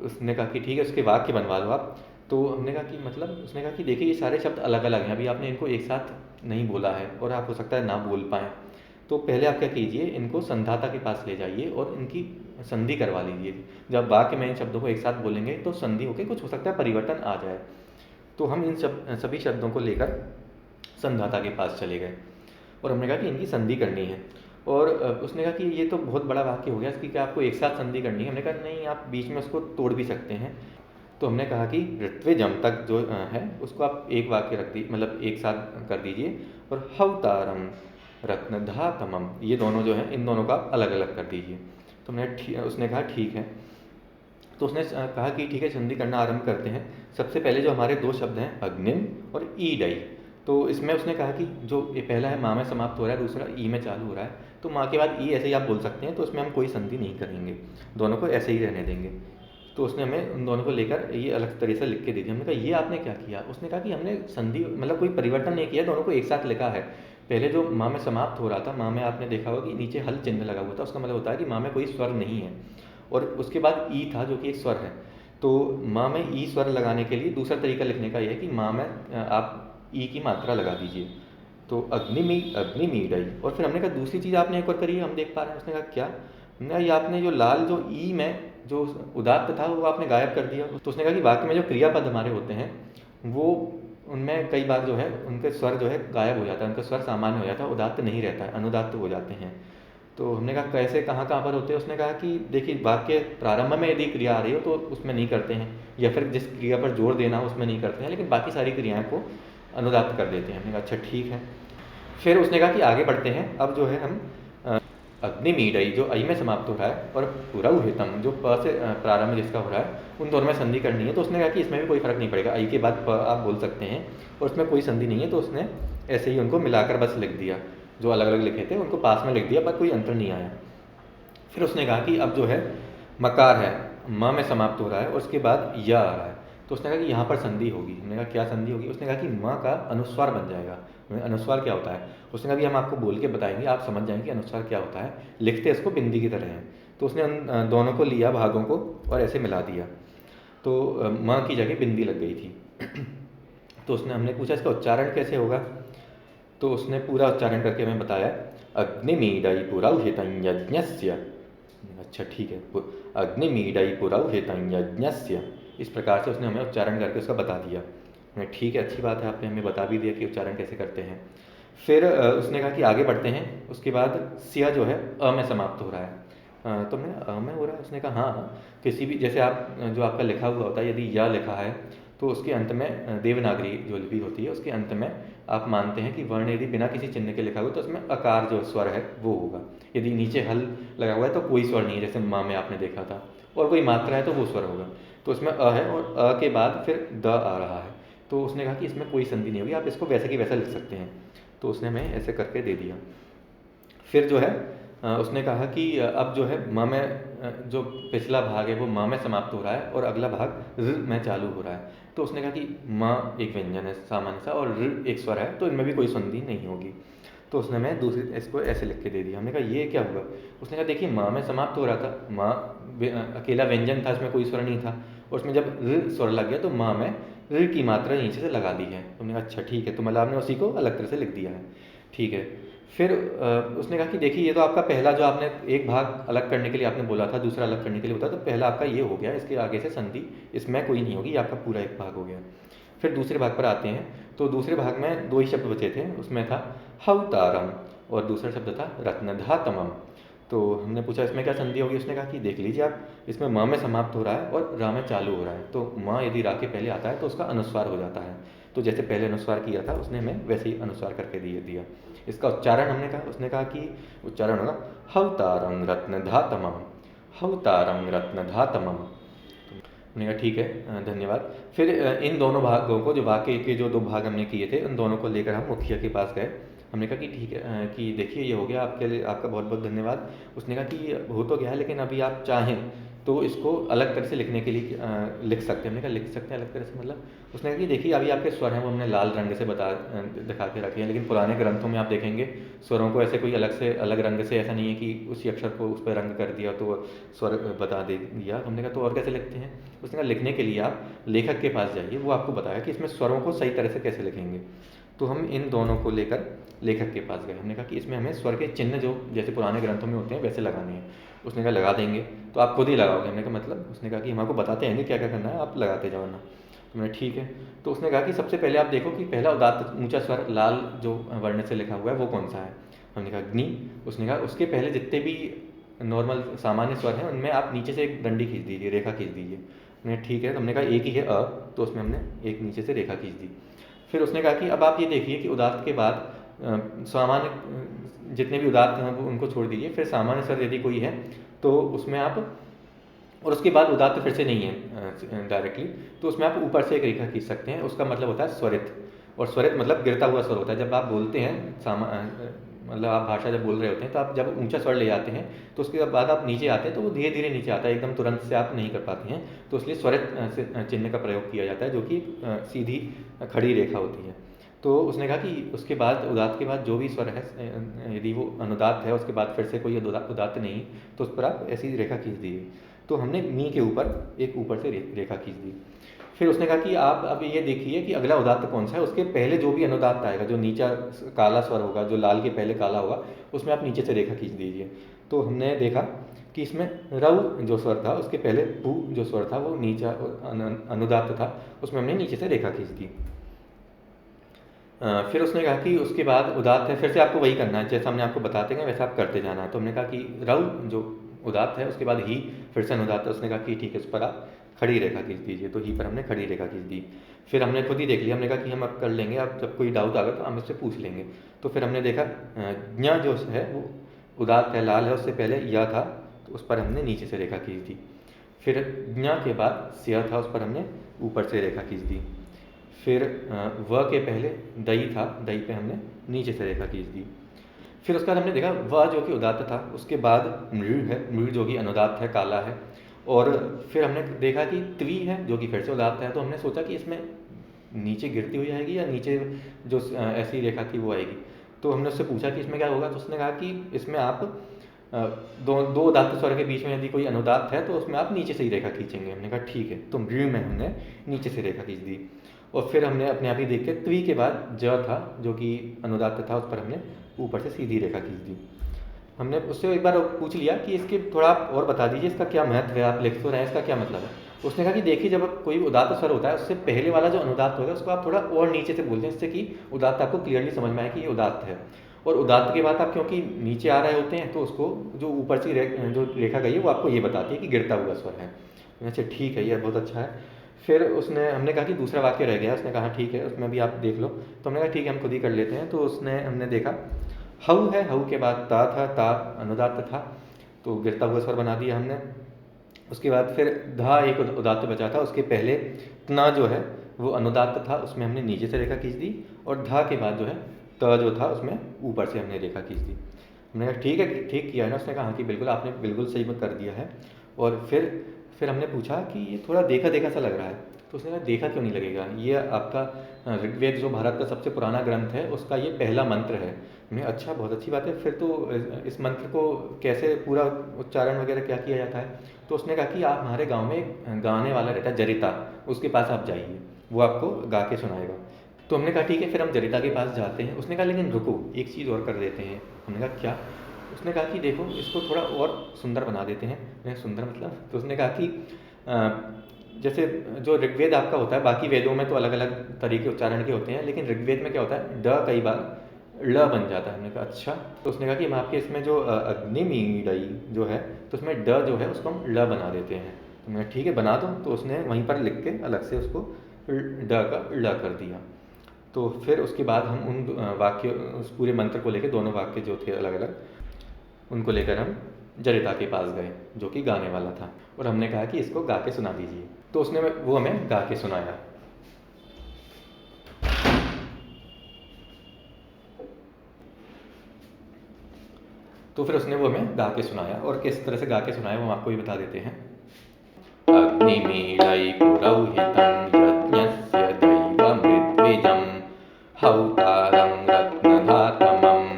उसने कहा कि ठीक है, उसके वाक्य बनवा लो आप। तो हमने कहा कि मतलब, उसने कहा कि देखिए ये सारे शब्द अलग अलग हैं, अभी आपने इनको एक साथ नहीं बोला है और आप हो सकता है ना बोल पाएँ। तो पहले आप क्या कीजिए, इनको संधाता के पास ले जाइए और इनकी संधि करवा लीजिए। जब वाक्य में इन शब्दों को एक साथ बोलेंगे तो संधि होकर कुछ हो सकता है परिवर्तन आ जाए। तो हम इन सभी शब्दों को लेकर संधाता के पास चले गए और हमने कहा कि इनकी संधि करनी है। और उसने कहा कि ये तो बहुत बड़ा वाक्य हो गया, इसकी क्या आपको एक साथ संधि करनी है। हमने कहा नहीं, आप बीच में उसको तोड़ भी सकते हैं। तो हमने कहा कि ऋत्विजम तक जो है उसको आप एक वाक्य रख दी, मतलब एक साथ कर दीजिए। और हवतारम रत्नधातमम ये दोनों जो हैं इन दोनों का अलग अलग कर दीजिए। तो उसने कहा ठीक है। तो उसने कहा कि ठीक है, संधि करना आरंभ करते हैं। सबसे पहले जो हमारे दो शब्द हैं अग्निम और ईडई, तो इसमें उसने कहा कि जो ये पहला है माँ में समाप्त हो रहा है, दूसरा ई में चालू हो रहा है, तो माँ के बाद ई ऐसे ही आप बोल सकते हैं। तो उसमें हम कोई संधि नहीं करेंगे, दोनों को ऐसे ही रहने देंगे। तो उसने हमें उन दोनों को लेकर ये अलग तरीके से लिख के दे दिया। हमने कहा ये आपने क्या किया। उसने कहा कि हमने संधि मतलब कोई परिवर्तन नहीं किया, दोनों को एक साथ लिखा है। पहले जो माँ में समाप्त हो रहा था, माँ में आपने देखा होगा कि नीचे हल चिन्ह लगा हुआ था, उसका मतलब होता है कि माँ में कोई स्वर नहीं है। और उसके बाद ई था जो कि एक स्वर है। तो माँ में ई स्वर लगाने के लिए दूसरा तरीका लिखने का यह है कि माँ में आप ई की मात्रा लगा दीजिए। तो अग्निमीडई। और फिर हमने कहा दूसरी चीज़ आपने एक और करी है, हम देख पा रहे हैं। उसने कहा क्या? हमने कहा ये आपने जो लाल जो ई में जो उदात्त था वो आपने गायब कर दिया। तो उसने कहा कि वाक्य में जो क्रियापद हमारे होते हैं वो उनमें कई बार जो है उनके स्वर जो है गायब हो जाता है, उनका स्वर सामान्य हो जाता है, उदात्त नहीं रहता है, अनुदात्त हो जाते हैं। तो हमने कहा कैसे, कहाँ कहाँ पर होते हैं? उसने कहा कि देखिए वाक्य प्रारंभ में यदि क्रिया आ रही हो तो उसमें नहीं करते हैं, या फिर जिस क्रिया पर जोर देना हो उसमें नहीं करते हैं, लेकिन बाकी सारी क्रियाएं को अनुदात्त कर देते हैं। हमने कहा अच्छा ठीक है। फिर उसने कहा कि आगे बढ़ते हैं। अब जो है हम अग्निमीडई जो अई में समाप्त हो रहा है और पुरौहितम जो प से प्रारंभ जिसका हो रहा है, उन दोनों में संधि करनी है। तो उसने कहा कि इसमें भी कोई फर्क नहीं पड़ेगा, अई के बाद प आप बोल सकते हैं और उसमें कोई संधि नहीं है। तो उसने ऐसे ही उनको मिलाकर बस लिख दिया, जो अलग अलग लिखे थे उनको पास में लिख दिया, पर कोई अंतर नहीं आया। फिर उसने कहा कि अब जो है मकार है, म में समाप्त हो रहा है और उसके बाद य आ रहा है। तो उसने कहा कि यहाँ पर संधि होगी। हमने कहा क्या संधि होगी? उसने कहा कि म का अनुस्वार बन जाएगा। अनुस्वार क्या होता है? उसने कहा कि हम आपको बोल के बताएंगे, आप समझ जाएंगे कि अनुस्वार क्या होता है। लिखते इसको बिंदी की तरह है। तो उसने उन दोनों को लिया भागों को और ऐसे मिला दिया, तो म की जगह बिंदी लग गई थी। तो उसने हमने पूछा इसका उच्चारण कैसे होगा? तो उसने पूरा उच्चारण करके हमें बताया, अग्निमीडई पुरौहितं यज्ञस्य। अच्छा ठीक है, अग्निमीडई पुरौहितं यज्ञस्य। इस प्रकार से उसने हमें उच्चारण करके उसका बता दिया। मैं ठीक है, अच्छी बात है, आपने हमें बता भी दिया कि उच्चारण कैसे करते हैं। फिर उसने कहा कि आगे बढ़ते हैं। उसके बाद सिया जो है अ में समाप्त हो रहा है। तो हमने अ में हो रहा है? उसने कहा हाँ, किसी भी जैसे आप जो आपका लिखा हुआ होता है, यदि या लिखा है तो उसके अंत में देवनागरी जो लिपि होती है उसके अंत में आप मानते हैं कि वर्ण यदि बिना किसी चिन्ह के लिखा हुआ तो उसमें अकार जो स्वर है वो होगा। यदि नीचे हल लगा हुआ है तो कोई स्वर नहीं है, जैसे माँ में आपने देखा था, और कोई मात्रा है तो वो स्वर होगा। तो उसमें अ है और अ के बाद फिर द आ रहा है। तो उसने कहा कि इसमें कोई संधि नहीं होगी, आप इसको वैसे की वैसा लिख सकते हैं। तो उसने हमें ऐसे करके दे दिया। फिर जो है उसने कहा कि अब जो है म में जो पिछला भाग है वो म में समाप्त हो रहा है और अगला भाग र में चालू हो रहा है। तो उसने कहा कि म एक व्यंजन है सामान्य सा और र एक स्वर है, तो इनमें भी कोई संधि नहीं होगी। तो उसने हमें दूसरी इसको ऐसे लिख के दे दिया। हमने कहा ये क्या हुआ? उसने कहा देखिए म में समाप्त हो रहा था, म अकेला व्यंजन था, इसमें कोई स्वर नहीं था, और उसमें जब र स्वर लग गया तो म में र की मात्रा नीचे से लगा दी है। तुमने कहा अच्छा ठीक है, तो मतलब आपने उसी को अलग तरह से लिख दिया है। ठीक है। फिर उसने कहा कि देखिए ये तो आपका पहला जो आपने एक भाग अलग करने के लिए आपने बोला था, दूसरा अलग करने के लिए होता, तो पहला आपका ये हो गया, इसके आगे से संधि इसमें कोई नहीं होगी, आपका पूरा एक भाग हो गया। फिर दूसरे भाग पर आते हैं। तो दूसरे भाग में दो ही शब्द बचे थे, उसमें था हवतारम और दूसरा शब्द था रत्नधातमम। तो हमने पूछा इसमें क्या संधि होगी? उसने कहा कि देख लीजिए आप, इसमें म में समाप्त हो रहा है और रा में चालू हो रहा है। तो म यदि रा के पहले आता है तो उसका अनुस्वार हो जाता है। तो जैसे पहले अनुस्वार किया था उसने हमें वैसे ही अनुस्वार करके दिया। इसका उच्चारण हमने कहा, उसने कहा कि उच्चारण होगा हवतारं रत्नधातमम, हवतारं रत्नधातमम। हमने कहा ठीक है, धन्यवाद। फिर इन दोनों भागों को, जो वाक्य के जो दो भाग हमने किए थे, उन दोनों को लेकर हम मुखिया के पास गए। हमने कहा कि ठीक है, कि देखिए ये हो गया, आपके लिए आपका बहुत बहुत धन्यवाद। उसने कहा कि हो तो गया है, लेकिन अभी आप चाहें तो इसको अलग तरह से लिखने के लिए लिख सकते हैं। हमने कहा लिख सकते हैं अलग तरह से मतलब? उसने कहा कि देखिए अभी आपके स्वर हैं वो हमने लाल रंग से दिखा के रखे हैं, लेकिन पुराने ग्रंथों में आप देखेंगे स्वरों को ऐसे कोई अलग से अलग रंग से, ऐसा नहीं है कि उसी अक्षर को उस पर रंग कर दिया तो स्वर बता दे दिया। हमने कहा तो और कैसे लिखते हैं? उसने कहा लिखने के लिए आप लेखक के पास जाइए, वो आपको बताया कि इसमें स्वरों को सही तरह से कैसे लिखेंगे। तो हम इन दोनों को लेकर लेखक के पास गए। हमने कहा कि इसमें हमें स्वर के चिन्ह जो जैसे पुराने ग्रंथों में होते हैं वैसे लगाने हैं। उसने कहा लगा देंगे। तो आप खुद ही लगाओगे? हमने कहा मतलब? उसने कहा कि हम आपको बताते हैं क्या क्या करना है, आप लगाते जाओ ना। तो मैंने ठीक है। तो उसने कहा कि सबसे पहले आप देखो कि पहला उदात्त ऊंचा स्वर लाल जो वर्ण से लिखा हुआ है वो कौन सा है? हमने कहा अग्नि। उसने कहा उसके पहले जितने भी नॉर्मल सामान्य स्वर हैं उनमें आप नीचे से एक डंडी खींच दीजिए, रेखा खींच दीजिए। मैंने ठीक है। तो हमने कहा एक ही है अ, तो उसमें हमने एक नीचे से रेखा खींच दी। फिर उसने कहा कि अब आप ये देखिए कि उदात्त के बाद सामान्य जितने भी उदात्त हैं वो उनको छोड़ दीजिए, फिर सामान्य स्वर यदि कोई है तो उसमें आप, और उसके बाद उदात्त फिर से नहीं है डायरेक्टली, तो उसमें आप ऊपर से एक रेखा खींच सकते हैं। उसका मतलब होता है स्वरित, और स्वरित मतलब गिरता हुआ स्वर होता है। जब आप बोलते हैं मतलब आप भाषा जब बोल रहे होते हैं तो आप जब ऊंचा स्वर ले जाते हैं तो उसके बाद आप नीचे आते हैं तो वो धीरे धीरे नीचे आता है, एकदम तुरंत से आप नहीं कर पाते हैं। तो इसलिए स्वरित से चिन्ह का प्रयोग किया जाता है, जो कि सीधी खड़ी रेखा होती है। तो उसने कहा कि उसके बाद उदात्त के बाद जो भी स्वर है, यदि वो अनुदात्त है, उसके बाद फिर से कोई उदात्त नहीं, तो उस पर आप ऐसी रेखा खींच दीजिए। तो हमने मी के ऊपर एक ऊपर से रेखा खींच दी। फिर उसने कहा कि आप अब ये देखिए कि अगला उदात्त कौन सा है, उसके पहले जो भी अनुदात्त आएगा, जो नीचा काला स्वर होगा, जो लाल के पहले काला होगा, उसमें आप नीचे से रेखा खींच दीजिए। तो हमने देखा कि इसमें रऊ जो स्वर था उसके पहले पू जो स्वर था वो नीचा अनुदात्त था, उसमें हमने नीचे से रेखा खींच दी। फिर उसने कहा कि उसके बाद उदात्त है, फिर से आपको वही करना है, जैसा हमने आपको बताते गए वैसा आप करते जाना है। तो हमने कहा कि रऊ जो उदात्त है उसके बाद ही फिर से अनुदात्त है, उसने कहा कि ठीक है उस पर आप खड़ी रेखा खींच दीजिए। तो ही पर हमने खड़ी रेखा खींच दी। फिर हमने खुद ही देख लिया, हमने कहा कि हम अब कर लेंगे, अब जब कोई डाउट आएगा तो हम इससे पूछ लेंगे। तो फिर हमने देखा ज्ञ जो है वो उदात्त है, लाल है, उससे पहले य था, तो उस पर हमने नीचे से रेखा खींच दी। फिर ज्ञ के बाद स्या था, उस पर हमने ऊपर से रेखा खींच दी। फिर व के पहले दई था, दई पे हमने नीचे से रेखा खींच दी। फिर उसके बाद हमने देखा व जो कि उदात्त था, उसके बाद मृ है, मृ जो कि अनुदात्त है, काला है। और फिर हमने देखा कि त्वी है जो कि फिर से उदात्त है। तो हमने सोचा कि इसमें नीचे गिरती हुई आएगी या नीचे जो ऐसी रेखा थी वो आएगी। तो हमने उससे पूछा कि इसमें क्या होगा, तो उसने कहा कि इसमें आप दो उदात्त स्वर के बीच में यदि कोई अनुदात्त है तो उसमें आप नीचे से ही रेखा खींचेंगे। हमने कहा ठीक है, तो मृ में हमने नीचे से रेखा खींच दी। और फिर हमने अपने आप ही देख के त्वी के बाद ज था जो कि अनुदात्त था, उस पर हमने ऊपर से सीधी रेखा खींच दी। हमने उससे एक बार पूछ लिया कि इसके थोड़ा आप और बता दीजिए, इसका क्या महत्व है, आप लिख तो रहे हैं, इसका क्या मतलब है। उसने कहा कि देखिए जब कोई उदात्त स्वर होता है उससे पहले वाला जो अनुदात्त होगा उसको आप थोड़ा और नीचे से बोलते हैं, जिससे कि उदात्त आपको क्लियरली समझ में आए कि ये उदात्त है। और उदात्त के बाद आप क्योंकि नीचे आ रहे होते हैं तो उसको जो ऊपर से जो रेखा गई है वो आपको ये बताती है कि गिरता हुआ स्वर है। अच्छा ठीक है, ये बहुत अच्छा है। फिर हमने कहा कि दूसरा वाक्य रह गया, उसने कहा ठीक है उसमें भी आप देख लो। तो हमने कहा ठीक है हम खुद ही कर लेते हैं। तो हमने देखा हऊ है, हऊ के बाद ता था, ता अनुदात्त था, तो गिरता हुआ स्वर बना दिया हमने। उसके बाद फिर धा एक उदात्त बचा था, उसके पहले तना जो है वो अनुदात्त था, उसमें हमने नीचे से रेखा खींच दी। और धा के बाद जो है त जो था उसमें ऊपर से हमने रेखा खींच दी। हमने कहा ठीक है, ठीक किया है ना। उसने कहा हाँ कि बिल्कुल आपने बिल्कुल सही कर दिया है। और फिर हमने पूछा कि ये थोड़ा देखा देखा सा लग रहा है। तो उसने कहा देखा क्यों नहीं लगेगा, ये आपका ऋग्वेद जो भारत का सबसे पुराना ग्रंथ है उसका ये पहला मंत्र है। हमने अच्छा बहुत अच्छी बात है, फिर तो इस मंत्र को कैसे पूरा उच्चारण वगैरह क्या किया जाता है। तो उसने कहा कि आप हमारे गांव में एक गाने वाला रहता है जरिता, उसके पास आप जाइए, वो आपको गा के सुनाएगा। तो हमने कहा ठीक है, फिर हम जरिता के पास जाते हैं। उसने कहा लेकिन रुको एक चीज़ और कर देते हैं। हमने कहा क्या। उसने कहा कि देखो इसको थोड़ा और सुंदर बना देते हैं। मैं सुंदर मतलब, तो उसने कहा कि जैसे जो ऋग्वेद आपका होता है, बाकी वेदों में तो अलग अलग तरीके उच्चारण के होते हैं, लेकिन ऋग्वेद में क्या होता है ड कई बार ल बन जाता है। हमने कहा अच्छा। तो उसने कहा कि हम आपके इसमें जो अग्निमीडई जो है तो उसमें ड जो है उसको हम ल बना देते हैं। तो मैं ठीक है बना दो। तो उसने वहीं पर लिख के अलग से उसको ड का ल कर दिया। तो फिर उसके बाद हम उन वाक्य उस पूरे मंत्र को लेकर, दोनों वाक्य जो थे अलग अलग, उनको लेकर हम जरिता के पास गए जो कि गाने वाला था। और हमने कहा कि इसको गा के सुना दीजिए। तो उसने वो हमें गा के सुनाया। तो फिर उसने वो हमें गा के सुनाया, और किस तरह से गा के सुनाया वो हम आपको भी बता देते हैं। अग्निमीळै पुरोहितं यज्ञस्य दैवमृद्विजं हौतारं रत्नधातमम्।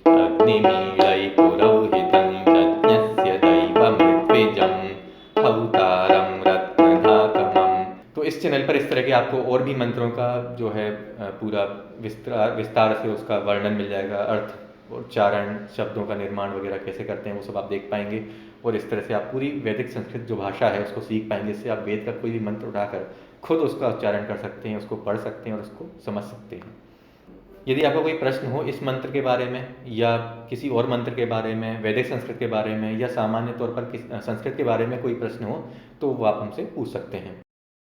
अग्निमीळै पुरोहितं यज्ञस्य दैवमृद्विजं हौतारं रत्नधातमम्। तो इस चैनल पर इस तरह के आपको और भी मंत्रों का जो है पूरा विस्तार से उसका वर्णन मिल जाएगा, अर्थ, उच्चारण, शब्दों का निर्माण वगैरह कैसे करते हैं वो सब आप देख पाएंगे। और इस तरह से आप पूरी वैदिक संस्कृत जो भाषा है उसको सीख पाएंगे, जिससे आप वेद का कोई भी मंत्र उठाकर खुद उसका उच्चारण कर सकते हैं, उसको पढ़ सकते हैं और उसको समझ सकते हैं। यदि आपका कोई प्रश्न हो इस मंत्र के बारे में या किसी और मंत्र के बारे में, वैदिक संस्कृत के बारे में, या सामान्य तौर पर संस्कृत के बारे में कोई प्रश्न हो, तो वो आप हमसे पूछ सकते हैं।